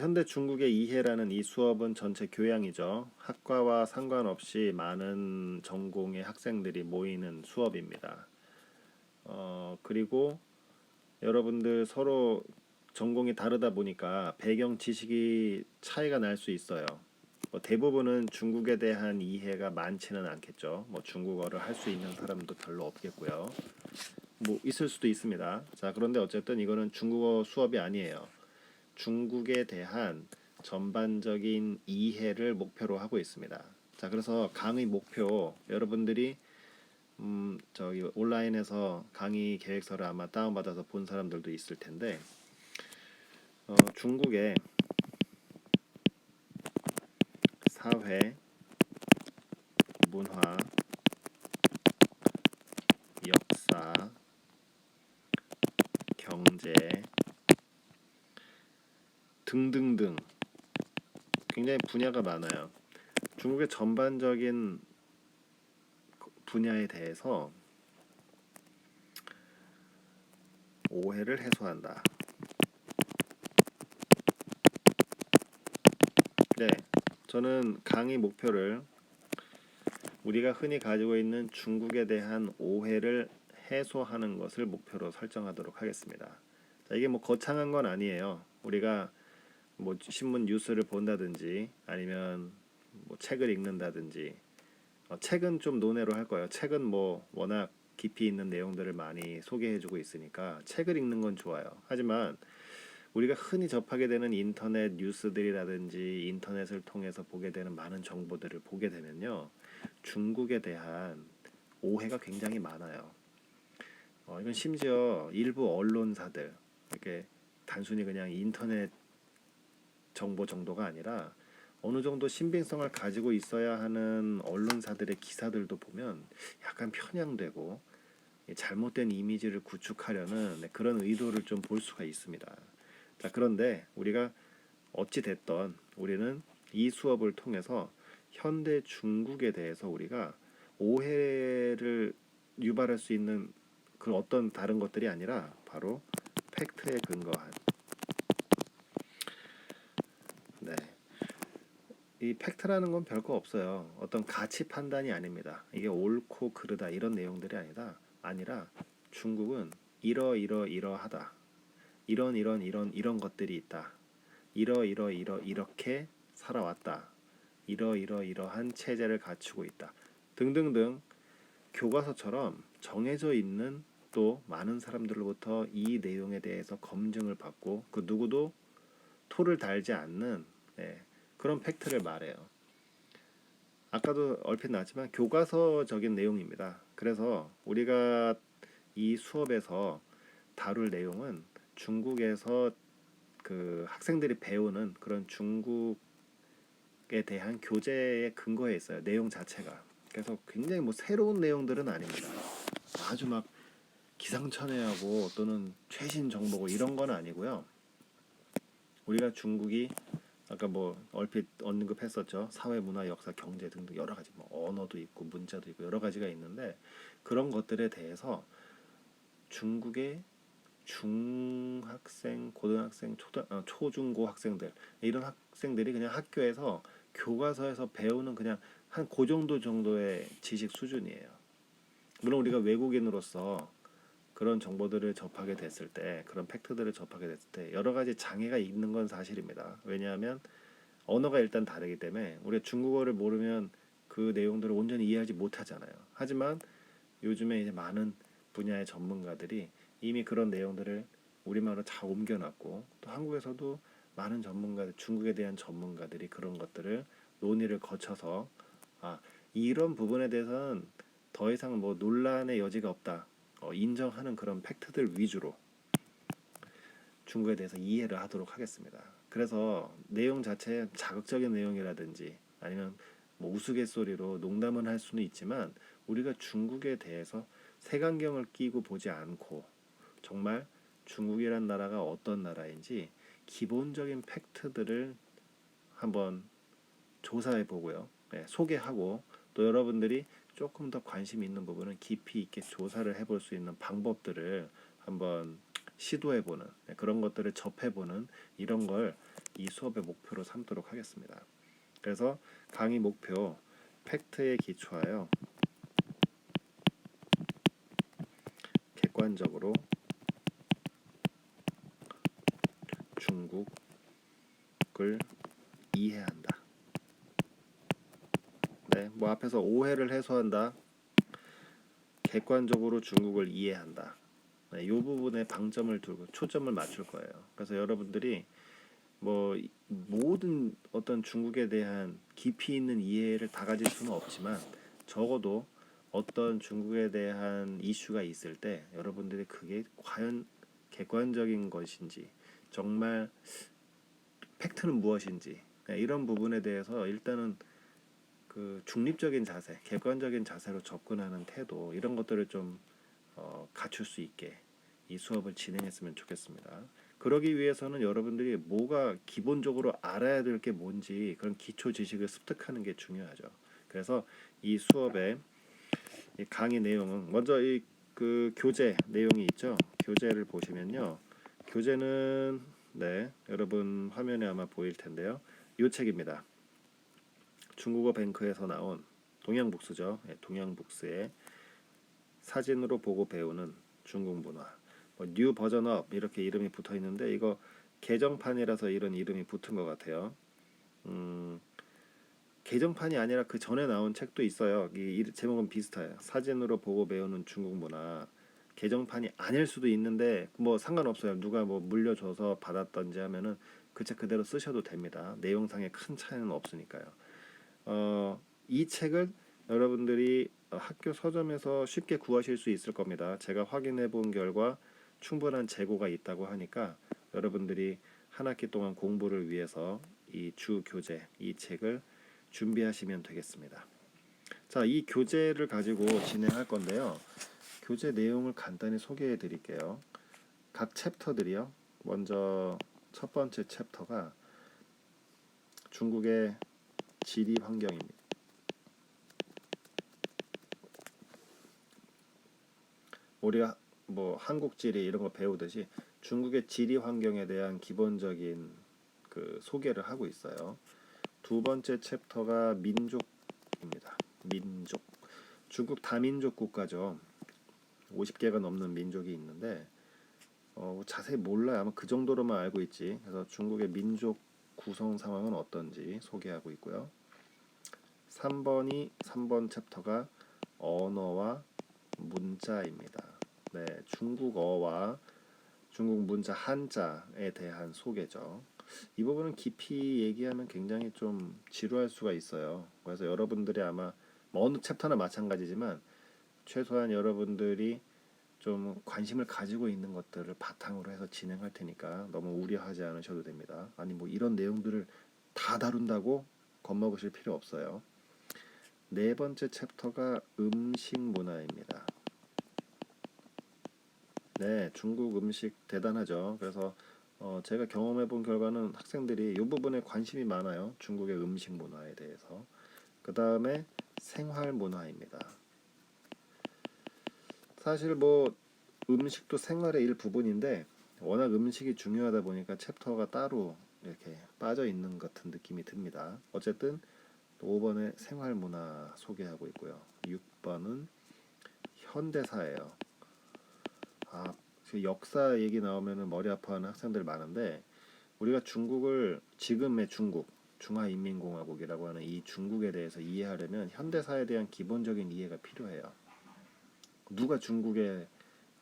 현대 중국의 이해라는 이 수업은 전체 교양이죠. 학과와 상관없이 많은 전공의 학생들이 모이는 수업입니다. 그리고 여러분들 서로 전공이 다르다 보니까 배경 지식이 차이가 날 수 있어요. 대부분은 중국에 대한 이해가 많지는 않겠죠. 중국어를 할 수 있는 사람도 별로 없겠고요. 있을 수도 있습니다. 자, 그런데 어쨌든 이거는 중국어 수업이 아니에요. 중국에 대한 전반적인 이해를 목표로 하고 있습니다. 자, 그래서 강의 목표 여러분들이 저기 온라인에서 강의 계획서를 아마 다운받아서 본 사람들도 있을 텐데 중국의 사회, 문화, 역사, 경제 등등등 굉장히 분야가 많아요. 중국의 전반적인 분야에 대해서 오해를 해소한다. 네, 저는 강의 목표를 우리가 흔히 가지고 있는 중국에 대한 오해를 해소하는 것을 목표로 설정하도록 하겠습니다. 자, 이게 거창한 건 아니에요. 우리가 신문 뉴스를 본다든지 아니면 책을 읽는다든지 책은 좀 논외로 할 거예요. 책은 워낙 깊이 있는 내용들을 많이 소개해주고 있으니까 책을 읽는 건 좋아요. 하지만 우리가 흔히 접하게 되는 인터넷 뉴스들이라든지 인터넷을 통해서 보게 되는 많은 정보들을 보게 되면요, 중국에 대한 오해가 굉장히 많아요. 이건 심지어 일부 언론사들, 이렇게 단순히 그냥 인터넷 정보 정도가 아니라 어느 정도 신빙성을 가지고 있어야 하는 언론사들의 기사들도 보면 약간 편향되고 잘못된 이미지를 구축하려는 그런 의도를 좀 볼 수가 있습니다. 자, 그런데 우리가 어찌 됐던 우리는 이 수업을 통해서 현대 중국에 대해서 우리가 오해를 유발할 수 있는 그 어떤 다른 것들이 아니라 바로 팩트에 근거한, 네, 이 팩트라는 건 별거 없어요. 어떤 가치 판단이 아닙니다. 이게 옳고 그르다 이런 내용들이 아니라 중국은 이러하다. 이런 것들이 있다. 이렇게 살아왔다. 이러한 체제를 갖추고 있다. 등등등 교과서처럼 정해져 있는, 또 많은 사람들로부터 이 내용에 대해서 검증을 받고 그 누구도 토를 달지 않는, 그런 팩트를 말해요. 아까도 얼핏 나왔지만 교과서적인 내용입니다. 그래서 우리가 이 수업에서 다룰 내용은 중국에서 그 학생들이 배우는 그런 중국에 대한 교재에 근거해 있어요. 내용 자체가. 그래서 굉장히 새로운 내용들은 아닙니다. 아주 기상천외하고 또는 최신 정보고 이런 건 아니고요. 우리가 중국이 아까 얼핏 언급했었죠. 사회, 문화, 역사, 경제 등등 여러 가지 언어도 있고 문자도 있고 여러 가지가 있는데 그런 것들에 대해서 중국의 중학생, 고등학생, 초중고 학생들 이런 학생들이 그냥 학교에서 교과서에서 배우는 그냥 한 그 정도의 지식 수준이에요. 물론 우리가 외국인으로서 그런 정보들을 접하게 됐을 때, 그런 팩트들을 접하게 됐을 때 여러 가지 장애가 있는 건 사실입니다. 왜냐하면 언어가 일단 다르기 때문에 우리가 중국어를 모르면 그 내용들을 온전히 이해하지 못하잖아요. 하지만 요즘에 이제 많은 분야의 전문가들이 이미 그런 내용들을 우리말로 잘 옮겨놨고, 또 한국에서도 많은 전문가들, 중국에 대한 전문가들이 그런 것들을 논의를 거쳐서 이런 부분에 대해서는 더 이상 논란의 여지가 없다, 인정하는 그런 팩트들 위주로 중국에 대해서 이해를 하도록 하겠습니다. 그래서 내용 자체에 자극적인 내용이라든지 아니면 우스갯소리로 농담은 할 수는 있지만 우리가 중국에 대해서 색안경을 끼고 보지 않고 정말 중국이란 나라가 어떤 나라인지 기본적인 팩트들을 한번 조사해 보고요. 소개하고 또 여러분들이 조금 더 관심 있는 부분은 깊이 있게 조사를 해볼 수 있는 방법들을 한번 시도해보는, 그런 것들을 접해보는 이런 걸 이 수업의 목표로 삼도록 하겠습니다. 그래서 강의 목표, 팩트에 기초하여 객관적으로 중국을 이해한다. 네, 뭐 앞에서 오해를 해소한다. 객관적으로 중국을 이해한다. 네, 이 부분에 방점을 두고 초점을 맞출 거예요. 그래서 여러분들이 뭐 모든 어떤 중국에 대한 깊이 있는 이해를 다 가질 수는 없지만 적어도 어떤 중국에 대한 이슈가 있을 때 여러분들이 그게 과연 객관적인 것인지 정말 팩트는 무엇인지 이런 부분에 대해서 일단은 그 중립적인 자세, 객관적인 자세로 접근하는 태도 이런 것들을 좀 갖출 수 있게 이 수업을 진행했으면 좋겠습니다. 그러기 위해서는 여러분들이 뭐가 기본적으로 알아야 될 게 뭔지 그런 기초 지식을 습득하는 게 중요하죠. 그래서 이 수업의 이 강의 내용은 먼저 이 그 교재 내용이 있죠. 교재를 보시면요. 교재는 네, 여러분 화면에 아마 보일 텐데요. 이 책입니다. 중국어 뱅크에서 나온 동양북스죠. 네, 동양북스의 사진으로 보고 배우는 중국 문화. 뉴 버전업 이렇게 이름이 붙어 있는데 이거 개정판이라서 이런 이름이 붙은 것 같아요. 개정판이 아니라 그 전에 나온 책도 있어요. 이 제목은 비슷해요. 사진으로 보고 배우는 중국 문화. 개정판이 아닐 수도 있는데 뭐 상관없어요. 누가 뭐 물려줘서 받았던지 하면은 그 책 그대로 쓰셔도 됩니다. 내용상에 큰 차이는 없으니까요. 이 책을 여러분들이 학교 서점에서 쉽게 구하실 수 있을 겁니다. 제가 확인해 본 결과 충분한 재고가 있다고 하니까 여러분들이 한 학기 동안 공부를 위해서 이 주 교재, 이 책을 준비하시면 되겠습니다. 자, 이 교재를 가지고 진행할 건데요. 교재 내용을 간단히 소개해 드릴게요. 각 챕터들이요. 먼저 첫 번째 챕터가 중국의 지리 환경입니다. 우리가 뭐 한국 지리 이런 거 배우듯이 중국의 지리 환경에 대한 기본적인 그 소개를 하고 있어요. 두 번째 챕터가 민족입니다. 민족. 중국 다민족 국가죠. 50개가 넘는 민족이 있는데 자세히 몰라요. 아마 그 정도로만 알고 있지. 그래서 중국의 민족 구성 상황은 어떤지 소개하고 있고요. 3번 챕터가 언어와 문자입니다. 네, 중국어와 중국 문자 한자에 대한 소개죠. 이 부분은 깊이 얘기하면 굉장히 좀 지루할 수가 있어요. 그래서 여러분들이 아마 뭐 어느 챕터나 마찬가지지만 최소한 여러분들이 좀 관심을 가지고 있는 것들을 바탕으로 해서 진행할 테니까 너무 우려하지 않으셔도 됩니다. 아니 뭐 이런 내용들을 다 다룬다고 겁먹으실 필요 없어요. 네 번째 챕터가 음식 문화입니다. 네, 중국 음식 대단하죠. 그래서 제가 경험해 본 결과는 학생들이 이 부분에 관심이 많아요. 중국의 음식 문화에 대해서. 그 다음에 생활 문화입니다. 사실 뭐 음식도 생활의 일부분인데 워낙 음식이 중요하다 보니까 챕터가 따로 이렇게 빠져 있는 같은 느낌이 듭니다. 어쨌든 5번에 생활 문화 소개하고 있고요. 6번은 현대사예요. 그 역사 얘기 나오면은 머리 아파하는 학생들 많은데 우리가 중국을 지금의 중국, 중화인민공화국이라고 하는 이 중국에 대해서 이해하려면 현대사에 대한 기본적인 이해가 필요해요. 누가 중국의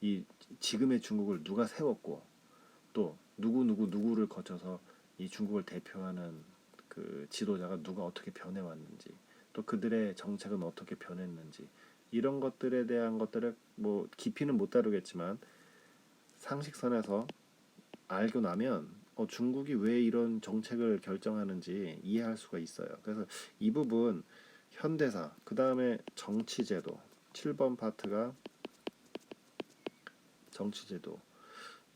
이 지금의 중국을 누가 세웠고 또 누구를 거쳐서 이 중국을 대표하는 그 지도자가 누가 어떻게 변해왔는지 또 그들의 정책은 어떻게 변했는지 이런 것들에 대한 것들을 뭐 깊이는 못 다루겠지만 상식선에서 알고 나면 중국이 왜 이런 정책을 결정하는지 이해할 수가 있어요. 그래서 이 부분 현대사, 그 다음에 정치제도 7번 파트가 정치제도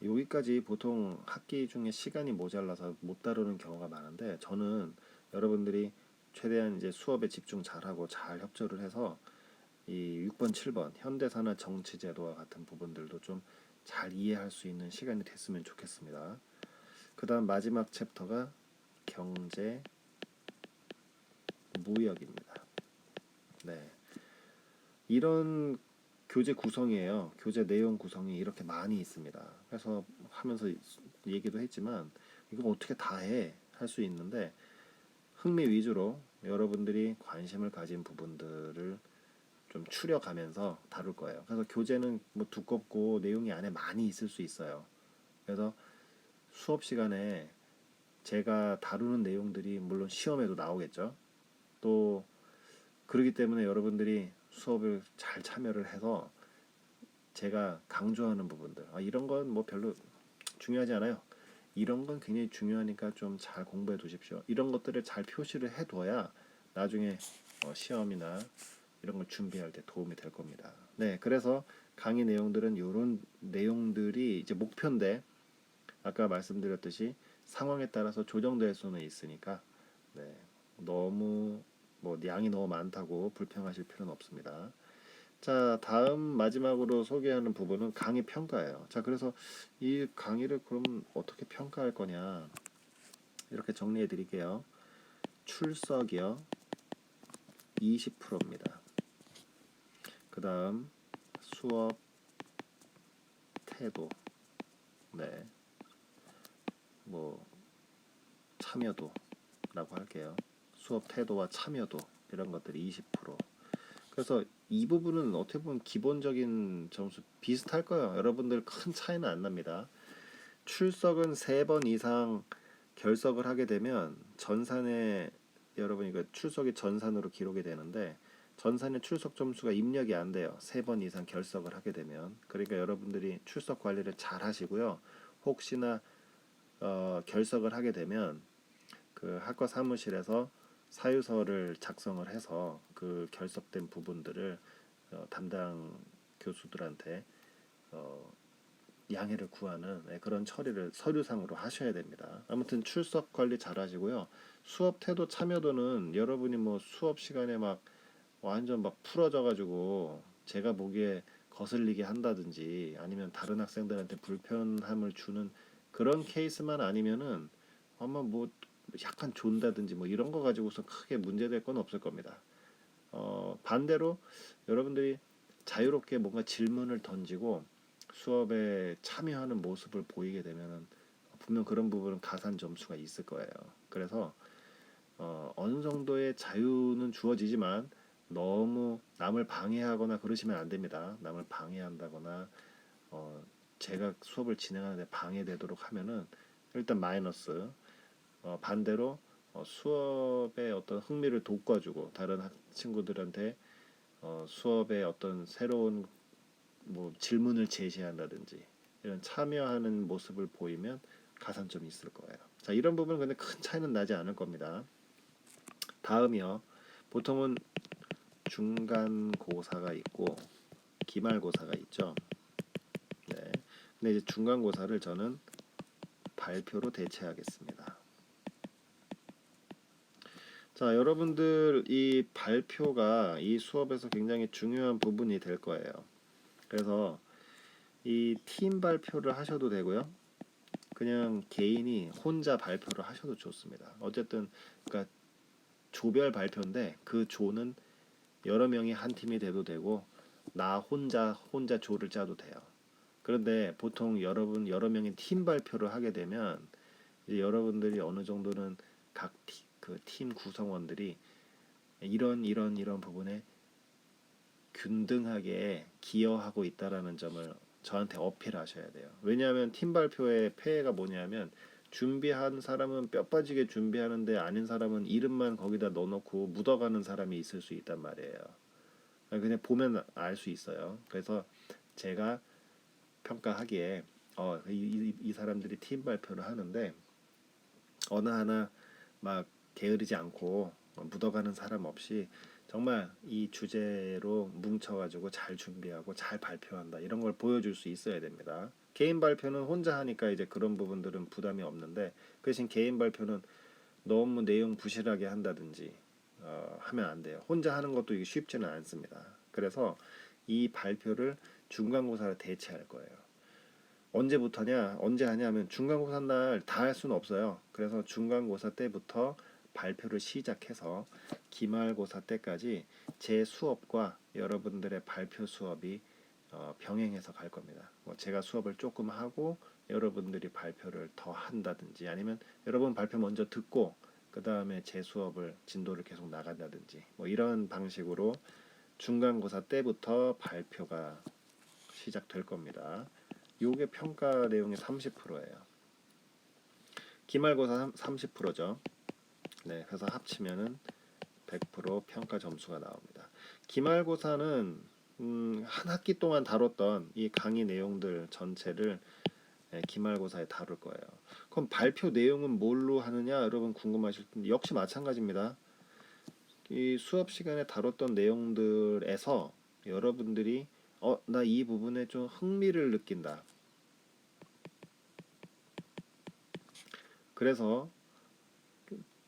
여기까지 보통 학기 중에 시간이 모자라서 못 다루는 경우가 많은데 저는 여러분들이 최대한 이제 수업에 집중 잘하고 잘 협조를 해서 이 6번, 7번 현대사나 정치제도와 같은 부분들도 좀 잘 이해할 수 있는 시간이 됐으면 좋겠습니다. 그 다음 마지막 챕터가 경제 무역입니다. 네, 이런 교재 구성이에요. 교재 내용 구성이 이렇게 많이 있습니다. 그래서 하면서 얘기도 했지만 이거 어떻게 다 해? 할 수 있는데 흥미 위주로 여러분들이 관심을 가진 부분들을 좀 추려가면서 다룰 거예요. 그래서 교재는 뭐 두껍고 내용이 안에 많이 있을 수 있어요. 그래서 수업 시간에 제가 다루는 내용들이 물론 시험에도 나오겠죠. 또 그렇기 때문에 여러분들이 수업을 잘 참여를 해서 제가 강조하는 부분들, 이런 건 뭐 별로 중요하지 않아요. 이런 건 굉장히 중요하니까 좀 잘 공부해 두십시오. 이런 것들을 잘 표시를 해둬야 나중에 시험이나 이런 걸 준비할 때 도움이 될 겁니다. 네, 그래서 강의 내용들은 이런 내용들이 이제 목표인데 아까 말씀드렸듯이 상황에 따라서 조정될 수는 있으니까 네, 너무 뭐 양이 너무 많다고 불평하실 필요는 없습니다. 자, 다음 마지막으로 소개하는 부분은 강의 평가예요. 자, 그래서 이 강의를 그럼 어떻게 평가할 거냐 이렇게 정리해 드릴게요. 출석이요 20%입니다. 그 다음 수업 태도, 네, 뭐 참여도라고 할게요. 수업 태도와 참여도 이런 것들이 20%. 그래서 이 부분은 어떻게 보면 기본적인 점수 비슷할 거예요. 여러분들 큰 차이는 안 납니다. 출석은 3번 이상 결석을 하게 되면 전산에 여러분 이거 출석이 전산으로 기록이 되는데 전산의 출석 점수가 입력이 안 돼요. 3번 이상 결석을 하게 되면. 그러니까 여러분들이 출석 관리를 잘 하시고요. 혹시나 결석을 하게 되면 그 학과 사무실에서 사유서를 작성을 해서 그 결석된 부분들을 담당 교수들한테 어, 양해를 구하는 그런 처리를 서류상으로 하셔야 됩니다. 아무튼 출석 관리 잘 하시고요. 수업 태도 참여도는 여러분이 뭐 수업 시간에 막 완전 막 풀어져 가지고 제가 보기에 거슬리게 한다든지 아니면 다른 학생들한테 불편함을 주는 그런 케이스만 아니면은 아마 뭐 약간 존다든지 뭐 이런 거 가지고서 크게 문제될 건 없을 겁니다. 반대로 여러분들이 자유롭게 뭔가 질문을 던지고 수업에 참여하는 모습을 보이게 되면은 분명 그런 부분은 가산 점수가 있을 거예요. 그래서 어느 정도의 자유는 주어지지만 너무 남을 방해하거나 그러시면 안 됩니다. 남을 방해한다거나 어, 제가 수업을 진행하는데 방해되도록 하면은 일단 마이너스. 반대로 수업에 어떤 흥미를 돋궈주고 다른 친구들한테 수업에 어떤 새로운 뭐 질문을 제시한다든지 이런 참여하는 모습을 보이면 가산점이 있을 거예요. 자, 이런 부분은 근데 큰 차이는 나지 않을 겁니다. 다음이요. 보통은 중간고사가 있고 기말고사가 있죠. 네. 근데 이제 중간고사를 저는 발표로 대체하겠습니다. 자, 여러분들 이 발표가 이 수업에서 굉장히 중요한 부분이 될 거예요. 그래서 이 팀 발표를 하셔도 되고요. 그냥 개인이 혼자 발표를 하셔도 좋습니다. 어쨌든 그러니까 조별 발표인데 그 조는 여러 명이 한 팀이 돼도 되고 나 혼자 조를 짜도 돼요. 그런데 보통 여러 명이 팀 발표를 하게 되면 이제 여러분들이 어느 정도는 각 그 팀 구성원들이 이런 부분에 균등하게 기여하고 있다라는 점을 저한테 어필하셔야 돼요. 왜냐하면 팀 발표의 폐해가 뭐냐면 준비한 사람은 뼈 빠지게 준비하는데 아닌 사람은 이름만 거기다 넣어놓고 묻어가는 사람이 있을 수 있단 말이에요. 그냥 보면 알 수 있어요. 그래서 제가 평가하기에 이 사람들이 팀 발표를 하는데 어느 하나 막 게으르지 않고 묻어가는 사람 없이 정말 이 주제로 뭉쳐가지고 잘 준비하고 잘 발표한다 이런 걸 보여줄 수 있어야 됩니다. 개인 발표는 혼자 하니까 이제 그런 부분들은 부담이 없는데 그 대신 개인 발표는 너무 내용 부실하게 한다든지 하면 안 돼요. 혼자 하는 것도 이게 쉽지는 않습니다. 그래서 이 발표를 중간고사를 대체할 거예요. 언제부터냐, 언제 하냐면 중간고사 날 다 할 수는 없어요. 그래서 중간고사 때부터 발표를 시작해서 기말고사 때까지 제 수업과 여러분들의 발표 수업이 병행해서 갈 겁니다. 뭐 제가 수업을 조금 하고 여러분들이 발표를 더 한다든지, 아니면 여러분 발표 먼저 듣고 그 다음에 제 수업을 진도를 계속 나간다든지, 뭐 이런 방식으로 중간고사 때부터 발표가 시작될 겁니다. 요게 평가 내용의 30%예요. 기말고사 30%죠. 네, 그래서 합치면은 100% 평가 점수가 나옵니다. 기말고사는 한 학기 동안 다뤘던 이 강의 내용들 전체를 기말고사에 다룰 거예요. 그럼 발표 내용은 뭘로 하느냐, 여러분 궁금하실 텐데 역시 마찬가지입니다. 이 수업 시간에 다뤘던 내용들에서 여러분들이 나 이 부분에 좀 흥미를 느낀다. 그래서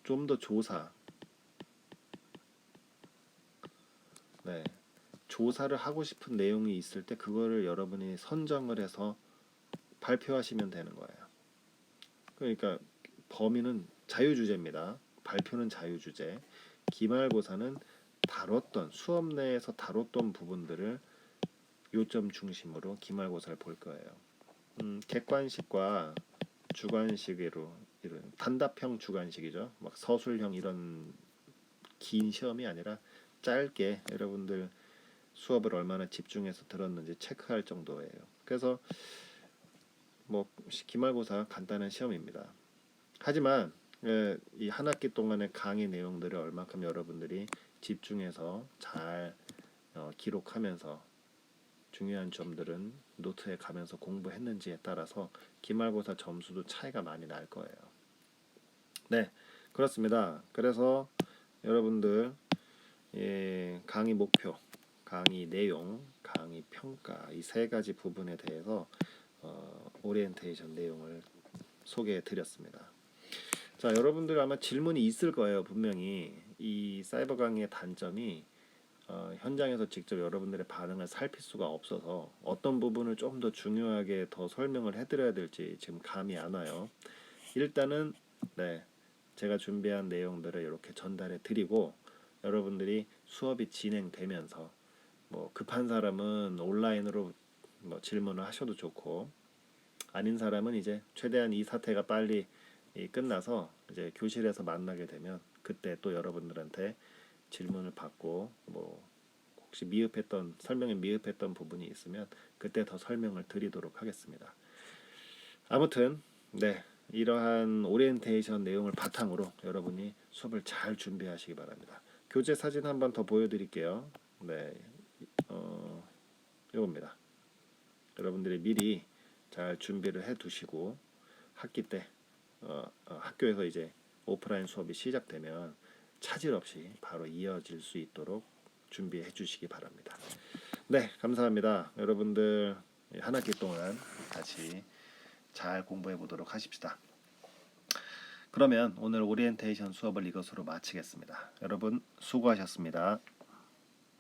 좀 더 네, 조사를 하고 싶은 내용이 있을 때 그거를 여러분이 선정을 해서 발표하시면 되는 거예요. 그러니까 범위는 자유주제입니다. 발표는 자유주제. 기말고사는 수업 내에서 다뤘던 부분들을 요점 중심으로 기말고사를 볼 거예요. 객관식과 주관식으로 이런 단답형 주관식이죠. 막 서술형 이런 긴 시험이 아니라 짧게 여러분들 수업을 얼마나 집중해서 들었는지 체크할 정도예요. 그래서 뭐 기말고사 간단한 시험입니다. 하지만 이 한 학기 동안의 강의 내용들을 얼마큼 여러분들이 집중해서 잘 기록하면서 중요한 점들은 노트에 가면서 공부했는지에 따라서 기말고사 점수도 차이가 많이 날 거예요. 네, 그렇습니다. 그래서 여러분들 강의 목표, 강의 내용, 강의 평가 이 세 가지 부분에 대해서 오리엔테이션 내용을 소개해 드렸습니다. 자, 여러분들 아마 질문이 있을 거예요. 분명히 이 사이버 강의의 단점이 현장에서 직접 여러분들의 반응을 살필 수가 없어서 어떤 부분을 좀 더 중요하게 더 설명을 해드려야 될지 지금 감이 안 와요. 일단은 네, 제가 준비한 내용들을 이렇게 전달해 드리고 여러분들이 수업이 진행되면서 뭐 급한 사람은 온라인으로 뭐 질문을 하셔도 좋고, 아닌 사람은 이제 최대한 이 사태가 빨리 끝나서 이제 교실에서 만나게 되면 그때 또 여러분들한테 질문을 받고, 뭐 혹시 설명에 미흡했던 부분이 있으면 그때 더 설명을 드리도록 하겠습니다. 아무튼 네, 이러한 오리엔테이션 내용을 바탕으로 여러분이 수업을 잘 준비하시기 바랍니다. 교재 사진 한번 더 보여드릴게요. 네, 이겁니다. 여러분들이 미리 잘 준비를 해두시고 학기 때 학교에서 이제 오프라인 수업이 시작되면 차질 없이 바로 이어질 수 있도록 준비해 주시기 바랍니다. 네, 감사합니다. 여러분들 한 학기 동안 같이 잘 공부해 보도록 하십시다. 그러면 오늘 오리엔테이션 수업을 이것으로 마치겠습니다. 여러분 수고하셨습니다.